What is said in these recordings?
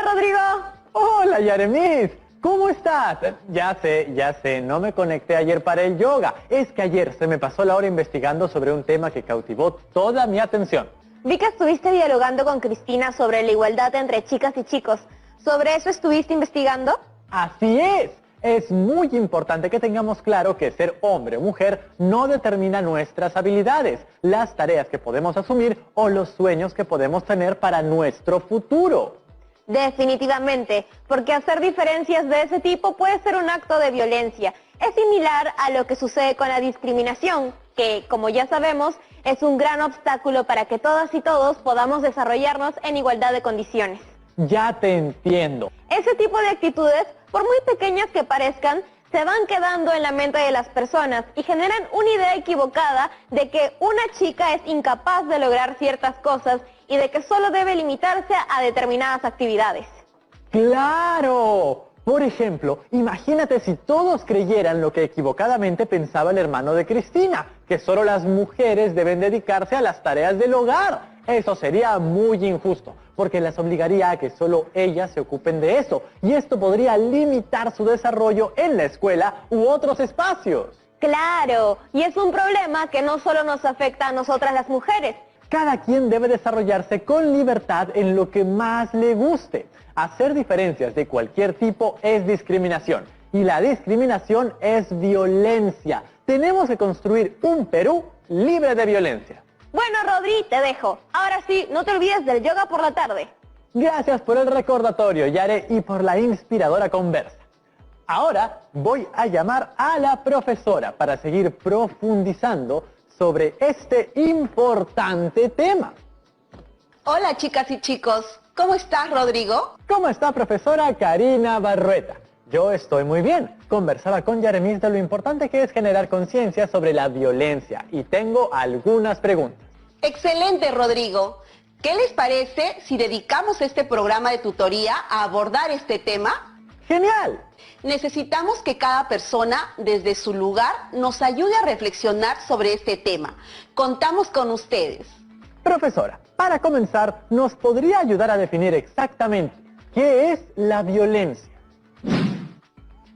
Rodrigo. Hola, Yaremis. ¿Cómo estás? Ya sé, no me conecté ayer para el yoga. Es que ayer se me pasó la hora investigando sobre un tema que cautivó toda mi atención. Vi que estuviste dialogando con Cristina sobre la igualdad entre chicas y chicos. ¿Sobre eso estuviste investigando? Así es. Es muy importante que tengamos claro que ser hombre o mujer no determina nuestras habilidades, las tareas que podemos asumir o los sueños que podemos tener para nuestro futuro. Definitivamente, porque hacer diferencias de ese tipo puede ser un acto de violencia. Es similar a lo que sucede con la discriminación, que, como ya sabemos, es un gran obstáculo para que todas y todos podamos desarrollarnos en igualdad de condiciones. Ya te entiendo. Ese tipo de actitudes, por muy pequeñas que parezcan, se van quedando en la mente de las personas y generan una idea equivocada de que una chica es incapaz de lograr ciertas cosas y de que solo debe limitarse a determinadas actividades. ¡Claro! Por ejemplo, imagínate si todos creyeran lo que equivocadamente pensaba el hermano de Cristina, que solo las mujeres deben dedicarse a las tareas del hogar. Eso sería muy injusto, porque las obligaría a que solo ellas se ocupen de eso, y esto podría limitar su desarrollo en la escuela u otros espacios. ¡Claro! Y es un problema que no solo nos afecta a nosotras las mujeres. Cada quien debe desarrollarse con libertad en lo que más le guste. Hacer diferencias de cualquier tipo es discriminación, y la discriminación es violencia. Tenemos que construir un Perú libre de violencia. Bueno, Rodri, te dejo. Ahora sí, no te olvides del yoga por la tarde. Gracias por el recordatorio, Yare, y por la inspiradora conversa. Ahora voy a llamar a la profesora para seguir profundizando sobre este importante tema. Hola, chicas y chicos. ¿Cómo estás, Rodrigo? ¿Cómo está, profesora Karina Barrueta? Yo estoy muy bien. Conversaba con Yaremis de lo importante que es generar conciencia sobre la violencia y tengo algunas preguntas. Excelente, Rodrigo. ¿Qué les parece si dedicamos este programa de tutoría a abordar este tema? ¡Genial! Necesitamos que cada persona, desde su lugar, nos ayude a reflexionar sobre este tema. Contamos con ustedes. Profesora, para comenzar, ¿nos podría ayudar a definir exactamente qué es la violencia?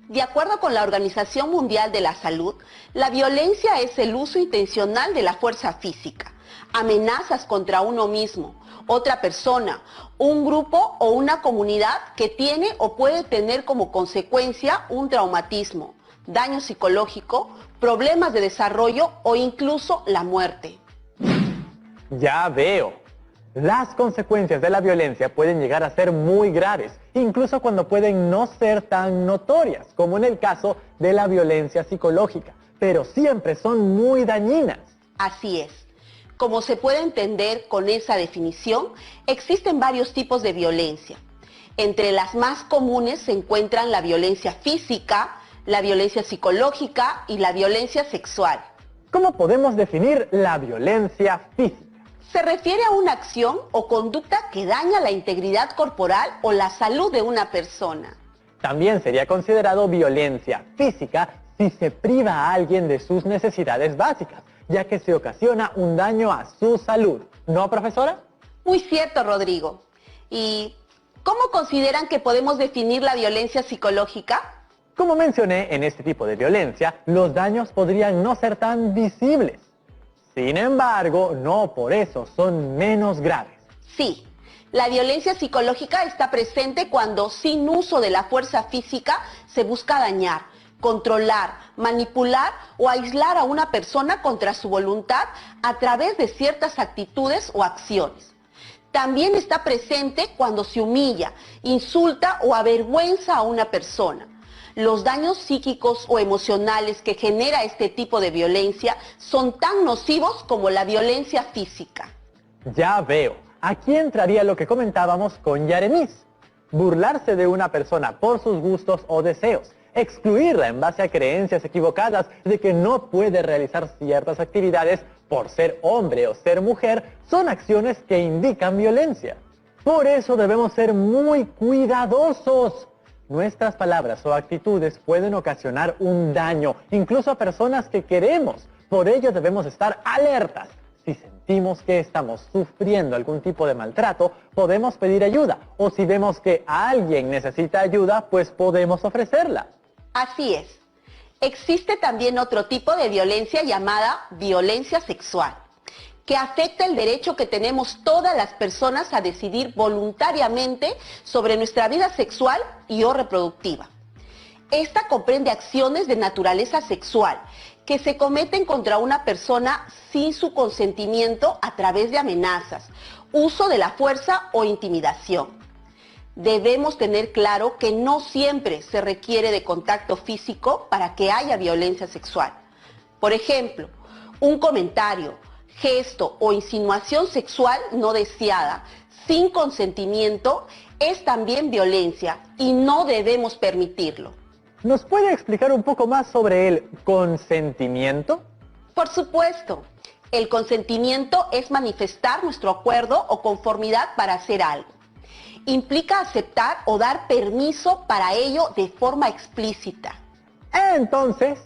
De acuerdo con la Organización Mundial de la Salud, la violencia es el uso intencional de la fuerza física, amenazas contra uno mismo, otra persona, un grupo o una comunidad que tiene o puede tener como consecuencia un traumatismo, daño psicológico, problemas de desarrollo o incluso la muerte. Ya veo. Las consecuencias de la violencia pueden llegar a ser muy graves, incluso cuando pueden no ser tan notorias, como en el caso de la violencia psicológica, pero siempre son muy dañinas. Así es. Como se puede entender con esa definición, existen varios tipos de violencia. Entre las más comunes se encuentran la violencia física, la violencia psicológica y la violencia sexual. ¿Cómo podemos definir la violencia física? Se refiere a una acción o conducta que daña la integridad corporal o la salud de una persona. También sería considerado violencia física si se priva a alguien de sus necesidades básicas, ya que se ocasiona un daño a su salud. ¿No, profesora? Muy cierto, Rodrigo. ¿Y cómo consideran que podemos definir la violencia psicológica? Como mencioné, en este tipo de violencia, los daños podrían no ser tan visibles. Sin embargo, no por eso son menos graves. Sí, la violencia psicológica está presente cuando, sin uso de la fuerza física, se busca dañar, controlar, manipular o aislar a una persona contra su voluntad a través de ciertas actitudes o acciones. También está presente cuando se humilla, insulta o avergüenza a una persona. Los daños psíquicos o emocionales que genera este tipo de violencia son tan nocivos como la violencia física. Ya veo. Aquí entraría lo que comentábamos con Yaremis. Burlarse de una persona por sus gustos o deseos. Excluirla en base a creencias equivocadas de que no puede realizar ciertas actividades por ser hombre o ser mujer son acciones que indican violencia. Por eso debemos ser muy cuidadosos. Nuestras palabras o actitudes pueden ocasionar un daño, incluso a personas que queremos. Por ello debemos estar alertas. Si sentimos sentimos que estamos sufriendo algún tipo de maltrato, podemos pedir ayuda. O si vemos que alguien necesita ayuda, pues podemos ofrecerla. Así es. Existe también otro tipo de violencia llamada violencia sexual, que afecta el derecho que tenemos todas las personas a decidir voluntariamente sobre nuestra vida sexual y o reproductiva. Esta comprende acciones de naturaleza sexual que se cometen contra una persona sin su consentimiento a través de amenazas, uso de la fuerza o intimidación. Debemos tener claro que no siempre se requiere de contacto físico para que haya violencia sexual. Por ejemplo, un comentario, gesto o insinuación sexual no deseada sin consentimiento es también violencia y no debemos permitirlo. ¿Nos puede explicar un poco más sobre el consentimiento? Por supuesto, el consentimiento es manifestar nuestro acuerdo o conformidad para hacer algo. Implica aceptar o dar permiso para ello de forma explícita. Entonces,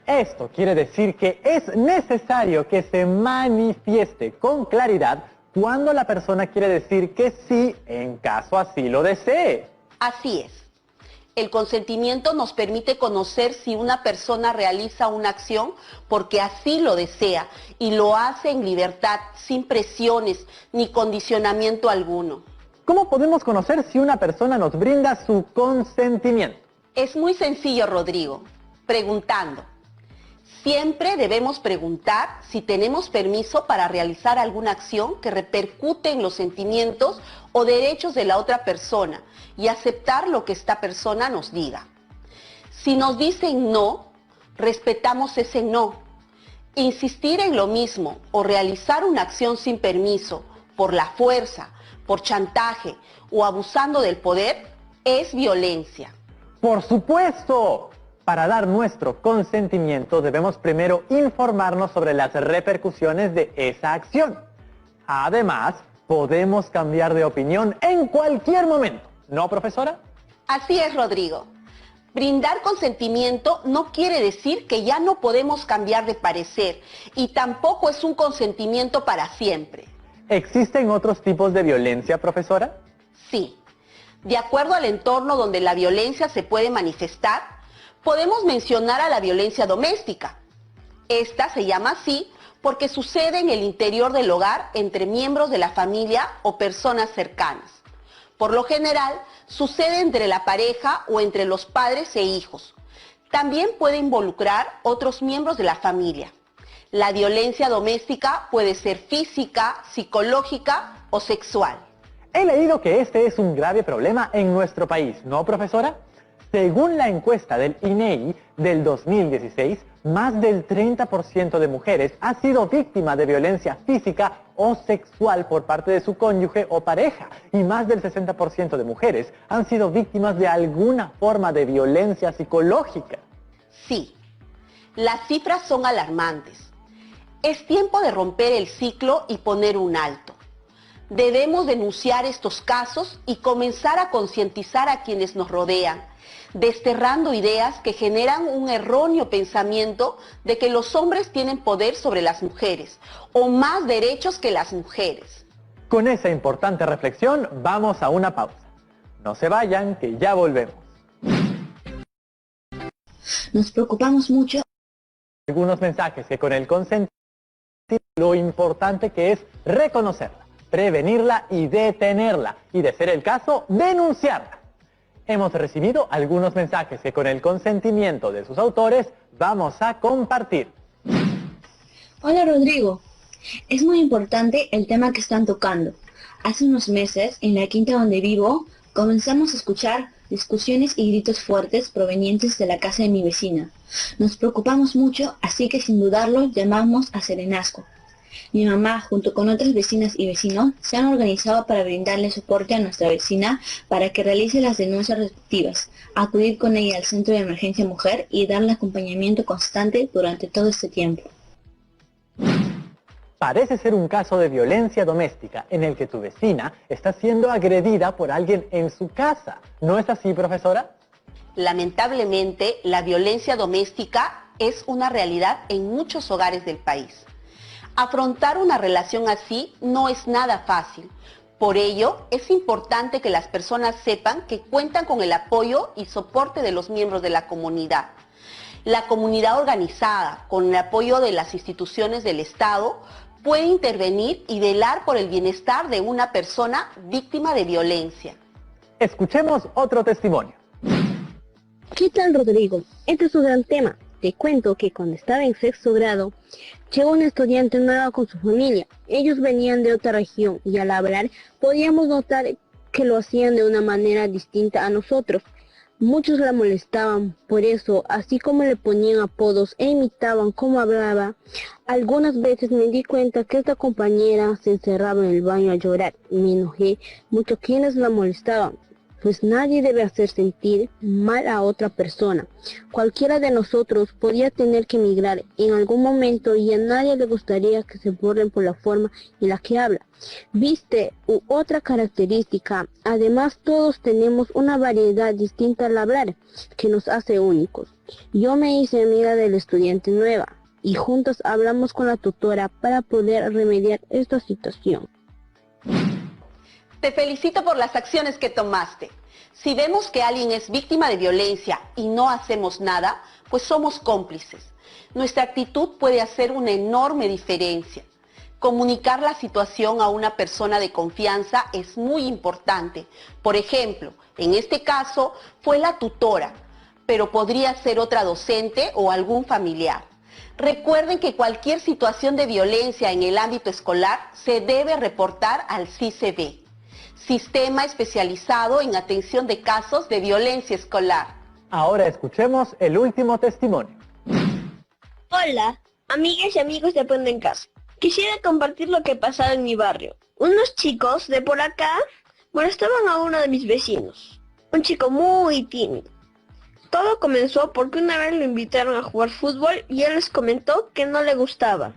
esto quiere decir que es necesario que se manifieste con claridad cuando la persona quiere decir que sí en caso así lo desee. Así es. El consentimiento nos permite conocer si una persona realiza una acción porque así lo desea y lo hace en libertad, sin presiones ni condicionamiento alguno. ¿Cómo podemos conocer si una persona nos brinda su consentimiento? Es muy sencillo, Rodrigo, preguntando. Siempre debemos preguntar si tenemos permiso para realizar alguna acción que repercute en los sentimientos o derechos de la otra persona y aceptar lo que esta persona nos diga. Si nos dicen no, respetamos ese no. Insistir en lo mismo o realizar una acción sin permiso, por la fuerza, por chantaje o abusando del poder, es violencia. ¡Por supuesto! Para dar nuestro consentimiento debemos primero informarnos sobre las repercusiones de esa acción. Además, podemos cambiar de opinión en cualquier momento, ¿no, profesora? Así es, Rodrigo. Brindar consentimiento no quiere decir que ya no podemos cambiar de parecer y tampoco es un consentimiento para siempre. ¿Existen otros tipos de violencia, profesora? Sí. De acuerdo al entorno donde la violencia se puede manifestar, podemos mencionar a la violencia doméstica. Esta se llama así porque sucede en el interior del hogar entre miembros de la familia o personas cercanas. Por lo general, sucede entre la pareja o entre los padres e hijos. También puede involucrar otros miembros de la familia. La violencia doméstica puede ser física, psicológica o sexual. He leído que este es un grave problema en nuestro país, ¿no, profesora? Según la encuesta del INEGI del 2016, más del 30% de mujeres ha sido víctima de violencia física o sexual por parte de su cónyuge o pareja, y más del 60% de mujeres han sido víctimas de alguna forma de violencia psicológica. Sí, las cifras son alarmantes. Es tiempo de romper el ciclo y poner un alto. Debemos denunciar estos casos y comenzar a concientizar a quienes nos rodean, desterrando ideas que generan un erróneo pensamiento de que los hombres tienen poder sobre las mujeres o más derechos que las mujeres. Con esa importante reflexión vamos a una pausa. No se vayan, que ya volvemos. Nos preocupamos mucho. Algunos mensajes que con el consentimiento, lo importante que es reconocerla, prevenirla y detenerla, y de ser el caso, denunciarla. Hemos recibido algunos mensajes que con el consentimiento de sus autores vamos a compartir. Hola Rodrigo, es muy importante el tema que están tocando. Hace unos meses, en la quinta donde vivo, comenzamos a escuchar discusiones y gritos fuertes provenientes de la casa de mi vecina. Nos preocupamos mucho, así que sin dudarlo llamamos a Serenazgo. Mi mamá, junto con otras vecinas y vecinos, se han organizado para brindarle soporte a nuestra vecina para que realice las denuncias respectivas, acudir con ella al centro de emergencia mujer y darle acompañamiento constante durante todo este tiempo. Parece ser un caso de violencia doméstica en el que tu vecina está siendo agredida por alguien en su casa. ¿No es así, profesora? Lamentablemente, la violencia doméstica es una realidad en muchos hogares del país. Afrontar una relación así no es nada fácil. Por ello, es importante que las personas sepan que cuentan con el apoyo y soporte de los miembros de la comunidad. La comunidad organizada, con el apoyo de las instituciones del Estado, puede intervenir y velar por el bienestar de una persona víctima de violencia. Escuchemos otro testimonio. ¿Qué tal, Rodrigo? Este es un gran tema. Te cuento que cuando estaba en sexto grado, llegó un estudiante nuevo con su familia. Ellos venían de otra región y al hablar podíamos notar que lo hacían de una manera distinta a nosotros. Muchos la molestaban por eso, así como le ponían apodos e imitaban cómo hablaba. Algunas veces me di cuenta que esta compañera se encerraba en el baño a llorar. Me enojé mucho quienes la molestaban, pues nadie debe hacer sentir mal a otra persona. Cualquiera de nosotros podía tener que emigrar en algún momento y a nadie le gustaría que se burlen por la forma en la que habla, viste u otra característica. Además, todos tenemos una variedad distinta al hablar que nos hace únicos. Yo me hice amiga del estudiante nueva y juntos hablamos con la tutora para poder remediar esta situación. Te felicito por las acciones que tomaste. Si vemos que alguien es víctima de violencia y no hacemos nada, pues somos cómplices. Nuestra actitud puede hacer una enorme diferencia. Comunicar la situación a una persona de confianza es muy importante. Por ejemplo, en este caso fue la tutora, pero podría ser otra docente o algún familiar. Recuerden que cualquier situación de violencia en el ámbito escolar se debe reportar al SICB. Sistema especializado en atención de casos de violencia escolar. Ahora escuchemos el último testimonio. Hola, amigas y amigos de Aprende en Casa. Quisiera compartir lo que pasaba en mi barrio. Unos chicos de por acá molestaban a uno de mis vecinos, un chico muy tímido. Todo comenzó porque una vez lo invitaron a jugar fútbol y él les comentó que no le gustaba.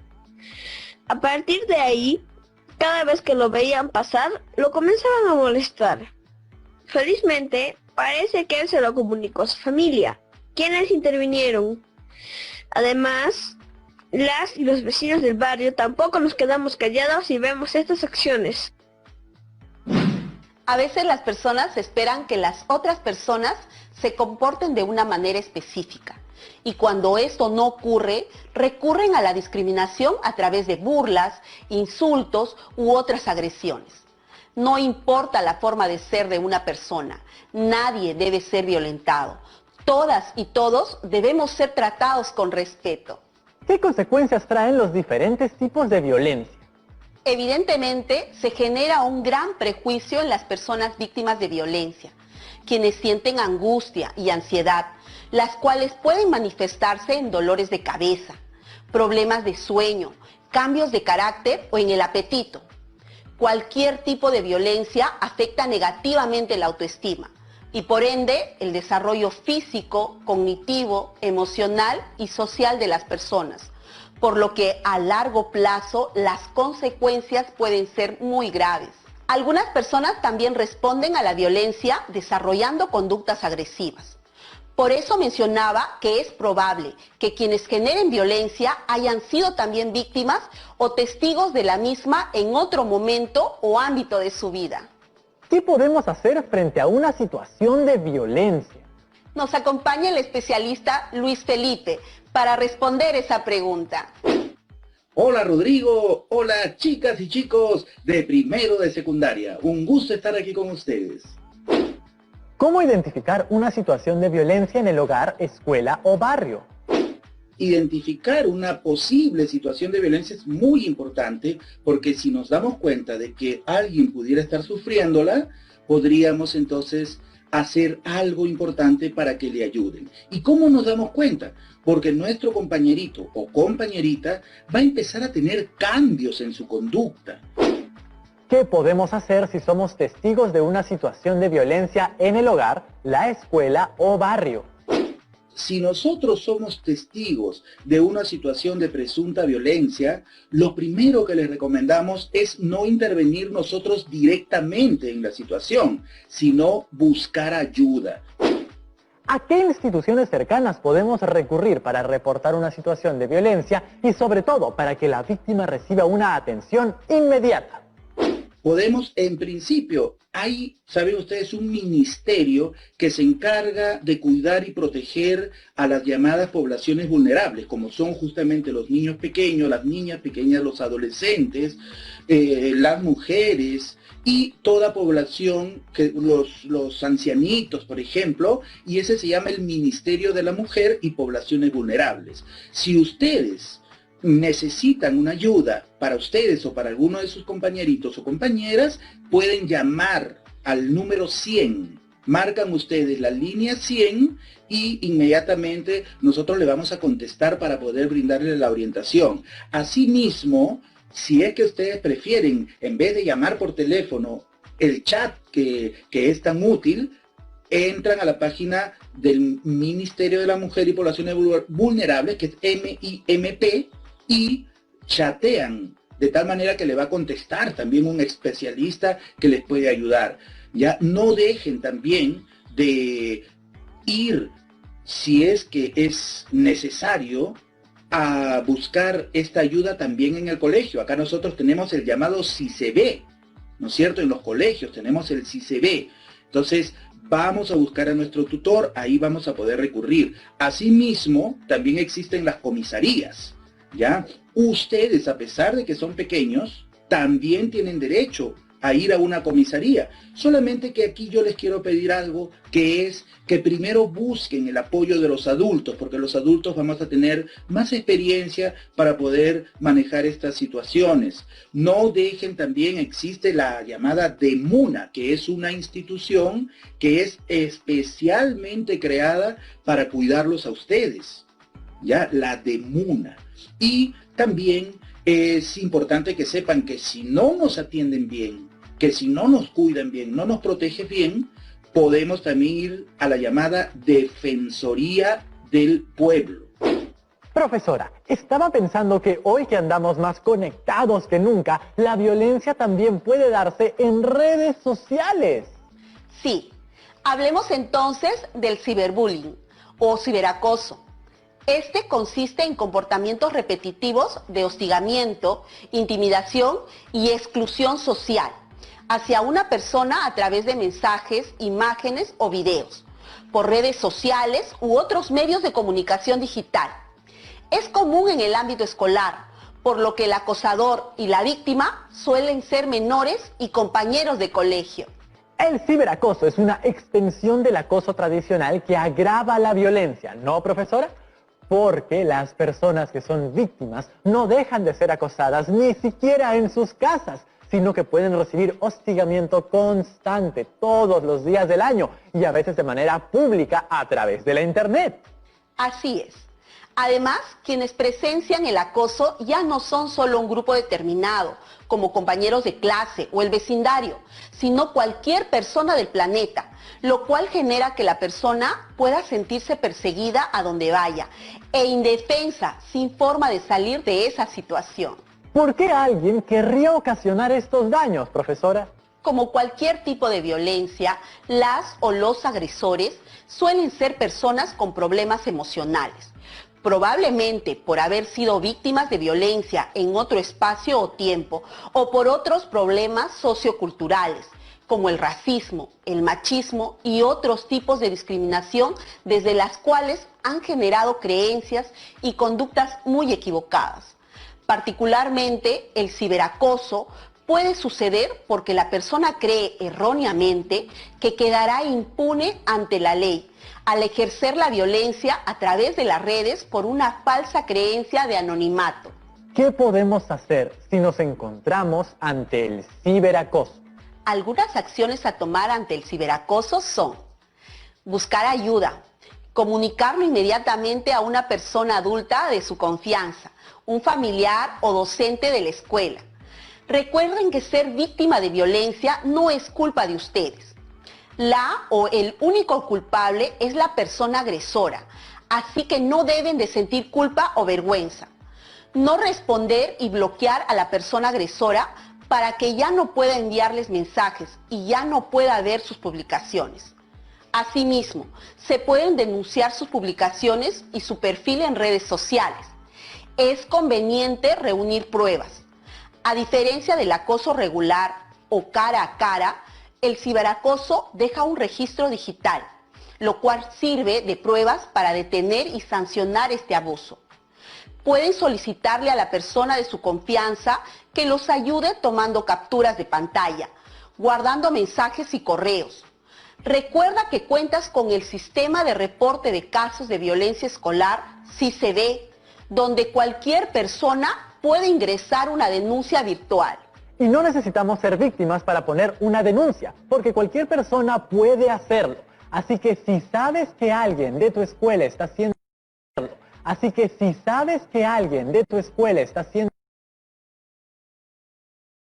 A partir de ahí, cada vez que lo veían pasar, lo comenzaban a molestar. Felizmente, parece que él se lo comunicó a su familia, quienes intervinieron. Además, las y los vecinos del barrio tampoco nos quedamos callados y vemos estas acciones. A veces las personas esperan que las otras personas se comporten de una manera específica. Y cuando esto no ocurre, recurren a la discriminación a través de burlas, insultos u otras agresiones. No importa la forma de ser de una persona, nadie debe ser violentado. Todas y todos debemos ser tratados con respeto. ¿Qué consecuencias traen los diferentes tipos de violencia? Evidentemente, se genera un gran prejuicio en las personas víctimas de violencia, quienes sienten angustia y ansiedad, las cuales pueden manifestarse en dolores de cabeza, problemas de sueño, cambios de carácter o en el apetito. Cualquier tipo de violencia afecta negativamente la autoestima y por ende el desarrollo físico, cognitivo, emocional y social de las personas, por lo que a largo plazo las consecuencias pueden ser muy graves. Algunas personas también responden a la violencia desarrollando conductas agresivas. Por eso mencionaba que es probable que quienes generen violencia hayan sido también víctimas o testigos de la misma en otro momento o ámbito de su vida. ¿Qué podemos hacer frente a una situación de violencia? Nos acompaña el especialista Luis Felipe para responder esa pregunta. Hola Rodrigo, hola chicas y chicos de primero de secundaria. Un gusto estar aquí con ustedes. ¿Cómo identificar una situación de violencia en el hogar, escuela o barrio? Identificar una posible situación de violencia es muy importante porque si nos damos cuenta de que alguien pudiera estar sufriéndola, podríamos entonces hacer algo importante para que le ayuden. ¿Y cómo nos damos cuenta? Porque nuestro compañerito o compañerita va a empezar a tener cambios en su conducta. ¿Qué podemos hacer si somos testigos de una situación de violencia en el hogar, la escuela o barrio? Si nosotros somos testigos de una situación de presunta violencia, lo primero que les recomendamos es no intervenir nosotros directamente en la situación, sino buscar ayuda. ¿A qué instituciones cercanas podemos recurrir para reportar una situación de violencia y sobre todo para que la víctima reciba una atención inmediata? Podemos, en principio, hay, saben ustedes, un ministerio que se encarga de cuidar y proteger a las llamadas poblaciones vulnerables, como son justamente los niños pequeños, las niñas pequeñas, los adolescentes, las mujeres y toda población, que los ancianitos, por ejemplo, y ese se llama el Ministerio de la Mujer y Poblaciones Vulnerables. Si ustedes necesitan una ayuda para ustedes o para alguno de sus compañeritos o compañeras, pueden llamar al número 100. Marcan ustedes la línea 100 y inmediatamente nosotros le vamos a contestar para poder brindarle la orientación. Asimismo, si es que ustedes prefieren, en vez de llamar por teléfono, el chat que es tan útil, entran a la página del Ministerio de la Mujer y Poblaciones Vulnerables, que es MIMP, y chatean, de tal manera que le va a contestar también un especialista que les puede ayudar. Ya no dejen también de ir, si es que es necesario, a buscar esta ayuda también en el colegio. Acá nosotros tenemos el llamado CICB, ¿no es cierto? En los colegios tenemos el CICB. Entonces, vamos a buscar a nuestro tutor, ahí vamos a poder recurrir. Asimismo, también existen las comisarías, ¿ya? Ustedes, a pesar de que son pequeños, también tienen derecho a ir a una comisaría. Solamente que aquí yo les quiero pedir algo, que es que primero busquen el apoyo de los adultos, porque los adultos vamos a tener más experiencia para poder manejar estas situaciones. No dejen también, existe la llamada DEMUNA, que es una institución que es especialmente creada para cuidarlos a ustedes, ¿ya? La DEMUNA. Y también es importante que sepan que si no nos atienden bien, que si no nos cuidan bien, no nos protegen bien, podemos también ir a la llamada Defensoría del Pueblo. Profesora, estaba pensando que hoy que andamos más conectados que nunca, la violencia también puede darse en redes sociales. Sí, hablemos entonces del ciberbullying o ciberacoso. Este consiste en comportamientos repetitivos de hostigamiento, intimidación y exclusión social hacia una persona a través de mensajes, imágenes o videos, por redes sociales u otros medios de comunicación digital. Es común en el ámbito escolar, por lo que el acosador y la víctima suelen ser menores y compañeros de colegio. El ciberacoso es una extensión del acoso tradicional que agrava la violencia, ¿no, profesora? Porque las personas que son víctimas no dejan de ser acosadas ni siquiera en sus casas, sino que pueden recibir hostigamiento constante todos los días del año y a veces de manera pública a través de la internet. Así es. Además, quienes presencian el acoso ya no son solo un grupo determinado, como compañeros de clase o el vecindario, sino cualquier persona del planeta, lo cual genera que la persona pueda sentirse perseguida a donde vaya e indefensa, sin forma de salir de esa situación. ¿Por qué alguien querría ocasionar estos daños, profesora? Como cualquier tipo de violencia, las o los agresores suelen ser personas con problemas emocionales, probablemente por haber sido víctimas de violencia en otro espacio o tiempo, o por otros problemas socioculturales, como el racismo, el machismo y otros tipos de discriminación desde las cuales han generado creencias y conductas muy equivocadas. Particularmente, el ciberacoso puede suceder porque la persona cree erróneamente que quedará impune ante la ley al ejercer la violencia a través de las redes por una falsa creencia de anonimato. ¿Qué podemos hacer si nos encontramos ante el ciberacoso? Algunas acciones a tomar ante el ciberacoso son: buscar ayuda, comunicarlo inmediatamente a una persona adulta de su confianza, un familiar o docente de la escuela. Recuerden que ser víctima de violencia no es culpa de ustedes. La o el único culpable es la persona agresora, así que no deben de sentir culpa o vergüenza. No responder y bloquear a la persona agresora para que ya no pueda enviarles mensajes y ya no pueda ver sus publicaciones. Asimismo, se pueden denunciar sus publicaciones y su perfil en redes sociales. Es conveniente reunir pruebas. A diferencia del acoso regular o cara a cara, el ciberacoso deja un registro digital, lo cual sirve de pruebas para detener y sancionar este abuso. Pueden solicitarle a la persona de su confianza que los ayude tomando capturas de pantalla, guardando mensajes y correos. Recuerda que cuentas con el sistema de reporte de casos de violencia escolar, CICD, donde cualquier persona puede ingresar una denuncia virtual. Y no necesitamos ser víctimas para poner una denuncia, porque cualquier persona puede hacerlo. Así que si sabes que alguien de tu escuela está haciendo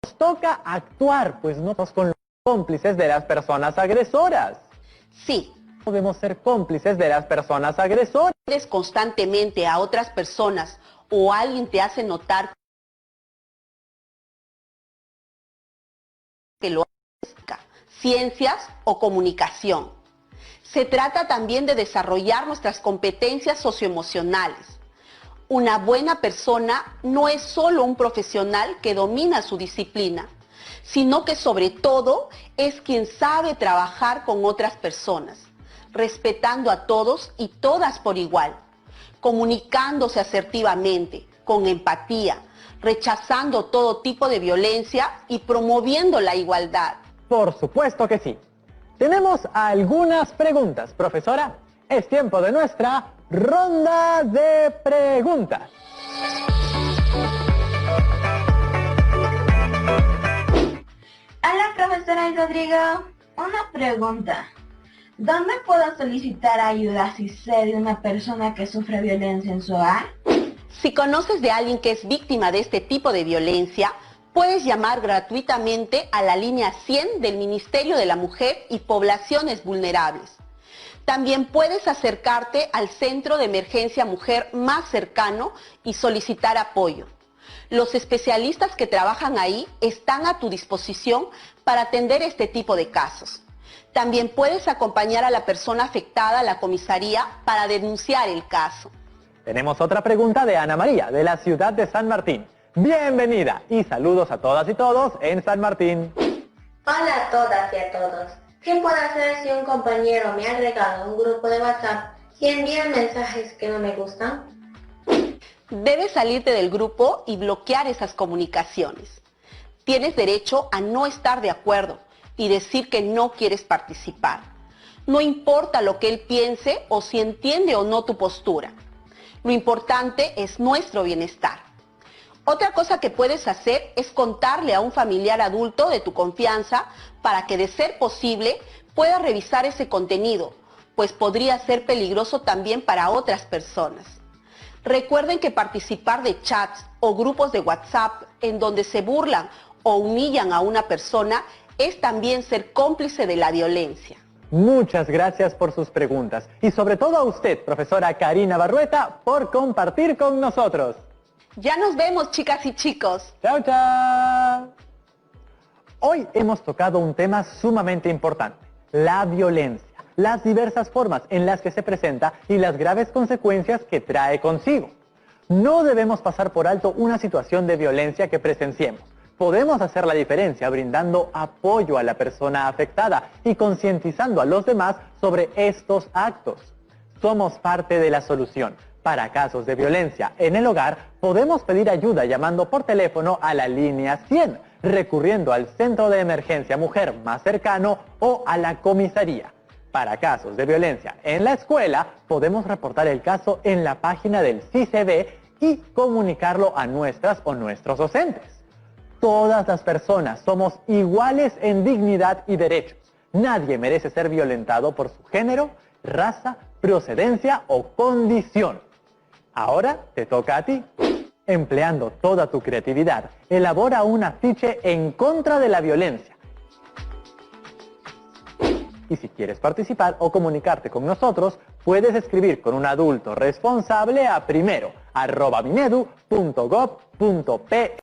nos toca actuar, pues no somos con los cómplices de las personas agresoras. Sí. Podemos ser cómplices de las personas agresoras. Constantemente a otras personas o alguien te hace notar que lo hace, ciencias o comunicación. Se trata también de desarrollar nuestras competencias socioemocionales. Una buena persona no es solo un profesional que domina su disciplina, sino que sobre todo es quien sabe trabajar con otras personas, respetando a todos y todas por igual, comunicándose asertivamente, con empatía, rechazando todo tipo de violencia y promoviendo la igualdad. Por supuesto que sí. Tenemos algunas preguntas, profesora. Es tiempo de nuestra ronda de preguntas. Hola, profesora Rodrigo. Una pregunta. ¿Dónde puedo solicitar ayuda si sé de una persona que sufre violencia en su hogar? Si conoces de alguien que es víctima de este tipo de violencia, puedes llamar gratuitamente a la línea 100 del Ministerio de la Mujer y Poblaciones Vulnerables. También puedes acercarte al Centro de Emergencia Mujer más cercano y solicitar apoyo. Los especialistas que trabajan ahí están a tu disposición para atender este tipo de casos. También puedes acompañar a la persona afectada a la comisaría para denunciar el caso. Tenemos otra pregunta de Ana María, de la ciudad de San Martín. Bienvenida y saludos a todas y todos en San Martín. Hola a todas y a todos. ¿Qué puedo hacer si un compañero me ha agregado un grupo de WhatsApp y envía mensajes que no me gustan? Debes salirte del grupo y bloquear esas comunicaciones. Tienes derecho a no estar de acuerdo y decir que no quieres participar. No importa lo que él piense o si entiende o no tu postura. Lo importante es nuestro bienestar. Otra cosa que puedes hacer es contarle a un familiar adulto de tu confianza para que, de ser posible, pueda revisar ese contenido, pues podría ser peligroso también para otras personas. Recuerden que participar de chats o grupos de WhatsApp en donde se burlan o humillan a una persona es también ser cómplice de la violencia. Muchas gracias por sus preguntas y sobre todo a usted, profesora Karina Barrueta, por compartir con nosotros. Ya nos vemos, chicas y chicos. Chao, chao. Hoy hemos tocado un tema sumamente importante, la violencia, las diversas formas en las que se presenta y las graves consecuencias que trae consigo. No debemos pasar por alto una situación de violencia que presenciemos. Podemos hacer la diferencia brindando apoyo a la persona afectada y concientizando a los demás sobre estos actos. Somos parte de la solución. Para casos de violencia en el hogar, podemos pedir ayuda llamando por teléfono a la línea 100, recurriendo al Centro de Emergencia Mujer más cercano o a la comisaría. Para casos de violencia en la escuela, podemos reportar el caso en la página del CICD y comunicarlo a nuestras o nuestros docentes. Todas las personas somos iguales en dignidad y derechos. Nadie merece ser violentado por su género, raza, procedencia o condición. Ahora te toca a ti. Empleando toda tu creatividad, elabora un afiche en contra de la violencia. Y si quieres participar o comunicarte con nosotros, puedes escribir con un adulto responsable a primero@minedu.gov.pe.